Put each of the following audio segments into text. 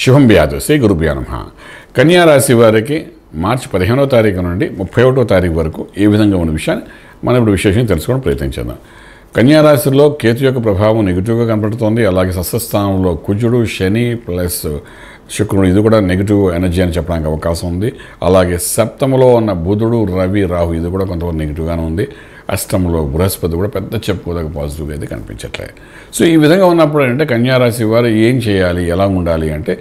శుభం వ్యాధు శ్రీ గురుభ్యో నమః. కన్యా రాశి వారికి మార్చి 15వ తారీఖు నుండి 31వ తారీఖు వరకు ఏ విధంగా ఉన్న విషయాన్ని మనం ఇప్పుడు విశేషంగా తెలుసుకోవడం ప్రయత్నించేద్దాం. కన్యా రాశిలో కేతు యొక్క ప్రభావం నెగిటివ్గా కనపడుతోంది. అలాగే సస్యస్థానంలో కుజుడు, శని ప్లస్ శుక్రుడు, ఇది కూడా నెగిటివ్ ఎనర్జీ అని చెప్పడానికి అవకాశం ఉంది. అలాగే సప్తమలో ఉన్న బుధుడు, రవి, రాహు, ఇది కూడా కొంతవరకు నెగిటివ్గానే ఉంది. అష్టంలో బృహస్పతి కూడా పెద్ద చెప్పుకోదగ్గ పాజిటివ్గా అయితే కనిపించట్లేదు. సో ఈ విధంగా ఉన్నప్పుడు అంటే కన్యారాశి వారు ఏం చేయాలి, ఎలా ఉండాలి అంటే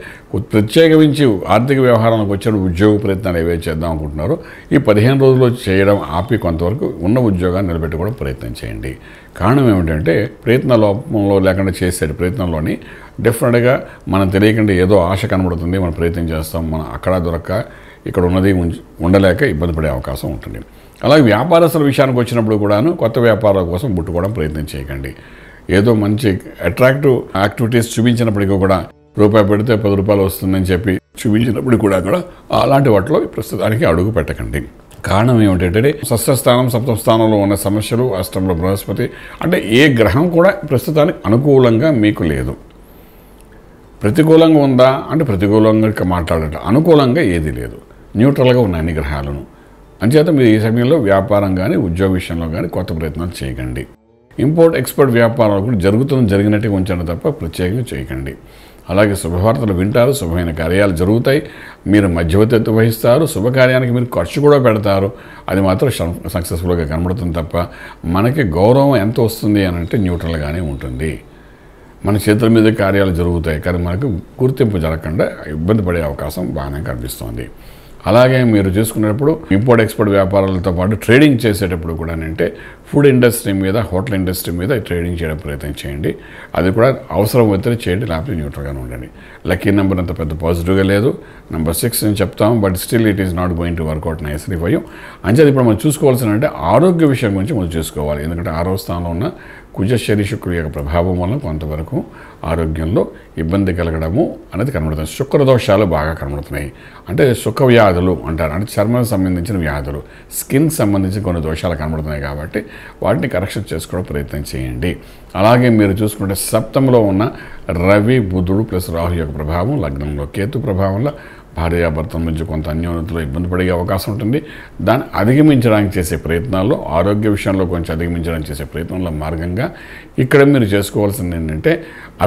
ప్రత్యేకించి ఆర్థిక వ్యవహారాలకు వచ్చిన ఉద్యోగ ప్రయత్నాలు ఏవైతే చేద్దాం అనుకుంటున్నారో ఈ 15 రోజుల్లో చేయడం ఆపి కొంతవరకు ఉన్న ఉద్యోగాన్ని నిలబెట్టుకోవడం ప్రయత్నం చేయండి. కారణం ఏమిటంటే ప్రయత్న లోపంలో లేకుండా చేసే ప్రయత్నంలోని డెఫినెట్గా మనం తెలియకుండా ఏదో ఆశ కనబడుతుంది, మనం ప్రయత్నం చేస్తాం, మనం అక్కడ దొరక్క ఇక్కడ ఉన్నది ఉండలేక ఇబ్బంది పడే అవకాశం ఉంటుంది. అలాగే వ్యాపారస్తుల విషయానికి వచ్చినప్పుడు కూడాను కొత్త వ్యాపారాల కోసం ముట్టుకోవడం ప్రయత్నం చేయకండి. ఏదో మంచి అట్రాక్టివ్ యాక్టివిటీస్ చూపించినప్పటికీ కూడా రూపాయి పెడితే 10 రూపాయలు వస్తుందని చెప్పి చూపించినప్పుడు కూడా అలాంటి వాటిలో ప్రస్తుతానికి అడుగు పెట్టకండి. కారణం ఏమిటంటే షష్ఠస్థానం సప్తమ స్థానంలో ఉన్న సమస్యలు, అష్టంలో బృహస్పతి, అంటే ఏ గ్రహం కూడా ప్రస్తుతానికి అనుకూలంగా మీకు లేదు. ప్రతికూలంగా ఉందా అంటే ప్రతికూలంగా మాట్లాడట, అనుకూలంగా ఏది లేదు, న్యూట్రల్గా ఉన్న అన్ని గ్రహాలను. అంచేత మీరు ఈ సమయంలో వ్యాపారం కానీ ఉద్యోగ విషయంలో కానీ కొత్త ప్రయత్నాలు చేయకండి. ఇంపోర్ట్ ఎక్స్పోర్ట్ వ్యాపారాలు కూడా జరుగుతున్నట్టుగా ఉంచండి తప్ప ప్రత్యేకంగా చేయకండి. అలాగే శుభవార్తలు వింటారు, శుభమైన కార్యాలు జరుగుతాయి, మీరు మధ్యవర్తిత్వం వహిస్తారు, శుభకార్యానికి మీరు ఖర్చు కూడా పెడతారు, అది మాత్రం సక్సెస్ఫుల్గా కనబడుతుంది తప్ప మనకి గౌరవం ఎంత వస్తుంది అని అంటే న్యూట్రల్గానే ఉంటుంది. మన చేతుల మీద కార్యాలు జరుగుతాయి కానీ మనకు గుర్తింపు జరగకుండా ఇబ్బంది పడే అవకాశం బాగానే కనిపిస్తుంది. అలాగే మీరు చూసుకునేటప్పుడు ఇంపోర్ట్ ఎక్స్పోర్ట్ వ్యాపారాలతో పాటు ట్రేడింగ్ చేసేటప్పుడు కూడా అంటే ఫుడ్ ఇండస్ట్రీ మీద, హోటల్ ఇండస్ట్రీ మీద ట్రేడింగ్ చేయడం ప్రయత్నం చేయండి. అది కూడా అవసరం అయితే చేయండి, లేకపోతే న్యూట్రల్గానే ఉండండి. లక్కీ నెంబర్ అంత పెద్ద పాజిటివ్గా లేదు, నెంబర్ 6 అని చెప్తాం, but still it is not going to work out nicely for you. అంచేది ఇప్పుడు మనం చూసుకోవాల్సిన అంటే ఆరోగ్య విషయం గురించి మనం చూసుకోవాలి. ఎందుకంటే 6వ స్థానంలో ఉన్న కుజ, శని, శుక్రుడు యొక్క ప్రభావం వల్ల కొంతవరకు ఆరోగ్యంలో ఇబ్బంది కలగడము అనేది కనబడుతుంది. శుక్ర దోషాలు బాగా కనబడుతున్నాయి. అంటే సుఖ వ్యాధులు అంటారు, అంటే చర్మానికి సంబంధించిన వ్యాధులు, స్కిన్కి సంబంధించిన కొన్ని దోషాలు కనబడుతున్నాయి కాబట్టి వాటిని కరెక్షన్ చేసుకోవడం ప్రయత్నం చేయండి. అలాగే మీరు చూసుకుంటే సప్తమంలో ఉన్న రవి, బుధుడు ప్లస్ రాహు యొక్క ప్రభావం, లగ్నంలో కేతు ప్రభావంలో భార్యాభర్తల మధ్య కొంత అన్యోన్యతలో ఇబ్బంది పడే అవకాశం ఉంటుంది. దాన్ని అధిగమించడానికి చేసే ప్రయత్నాల్లో, ఆరోగ్య విషయంలో కొంచెం అధిగమించడానికి చేసే ప్రయత్నంలో మార్గంగా ఇక్కడ మీరు చేసుకోవాల్సింది ఏంటంటే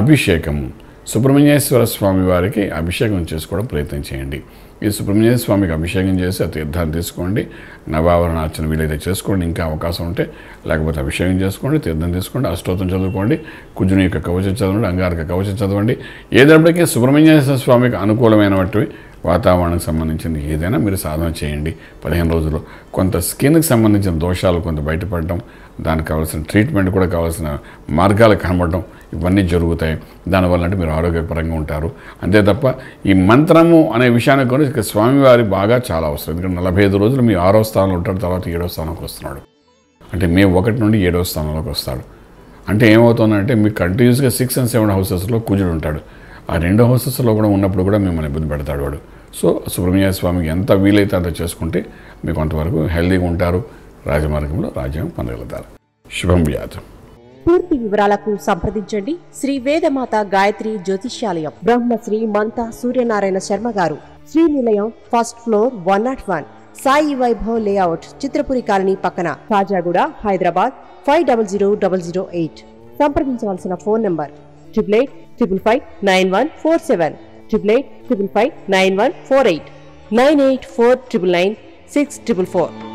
అభిషేకము, సుబ్రహ్మణ్యేశ్వర స్వామి వారికి అభిషేకం చేసుకోవడం ప్రయత్నం చేయండి. ఈ సుబ్రహ్మణ్య స్వామికి అభిషేకం చేసి ఆ తీర్థాన్ని తీసుకోండి, నవావరణార్చన వీలైతే చేసుకోండి, ఇంకా అవకాశం ఉంటే, లేకపోతే అభిషేకం చేసుకోండి, తీర్థం తీసుకోండి, అష్టోత్తరం చదువుకోండి, కుజుని యొక్క కవచం చదవండి, అంగారక కవచం చదవండి. ఏదైనప్పటికీ సుబ్రహ్మణ్యేశ్వర స్వామికి అనుకూలమైనటువంటి వాతావరణానికి సంబంధించింది ఏదైనా మీరు సాధన చేయండి. 15 రోజులు కొంత స్కిన్కి సంబంధించిన దోషాలు కొంత బయటపడడం, దానికి కావాల్సిన ట్రీట్మెంట్ కూడా కావాల్సిన మార్గాలు కనబడడం, ఇవన్నీ జరుగుతాయి. దానివల్ల అంటే మీరు ఆరోగ్యపరంగా ఉంటారు. అంతే తప్ప ఈ మంత్రము అనే విషయానికి కూడా స్వామివారి బాగా చాలా అవసరం. ఎందుకంటే 45 రోజులు మీ 6వ స్థానంలో ఉంటాడు, తర్వాత 7వ స్థానంలోకి వస్తున్నాడు. అంటే మే 1 నుండి 7వ స్థానంలోకి వస్తాడు. అంటే ఏమవుతుందంటే మీకు కంటిన్యూస్గా 6 and 7 హౌసెస్లో కుజుడు ఉంటాడు. ఆ 2 హౌసెస్లో కూడా ఉన్నప్పుడు కూడా మిమ్మల్ని ఇబ్బంది పెడతాడు వాడు. సో సుబ్రహ్మణ్య స్వామికి ఎంత వీలైతే అంత చేసుకుంటే మీకు కొంతవరకు హెల్దీగా ఉంటారు, రాజమార్గంలో రాజ్యం పొందగలుగుతారు. శుభం వ్యాధు. పూర్తి వివరాలకు సంప్రదించండి శ్రీ వేదమాత గాయత్రి జ్యోతిష్యాలయం, బ్రహ్మశ్రీ మంతా సూర్యనారాయణ శర్మ గారు, Srinilayam, first floor, 101, Sai Vaibhav layout, Chitrapuri colony పక్కన, కాజాగూడ, హైదరాబాద్ 500008. సంప్రదించవలసిన ఫోన్ నంబర్ 8855559147, 8855559148, 9849996644.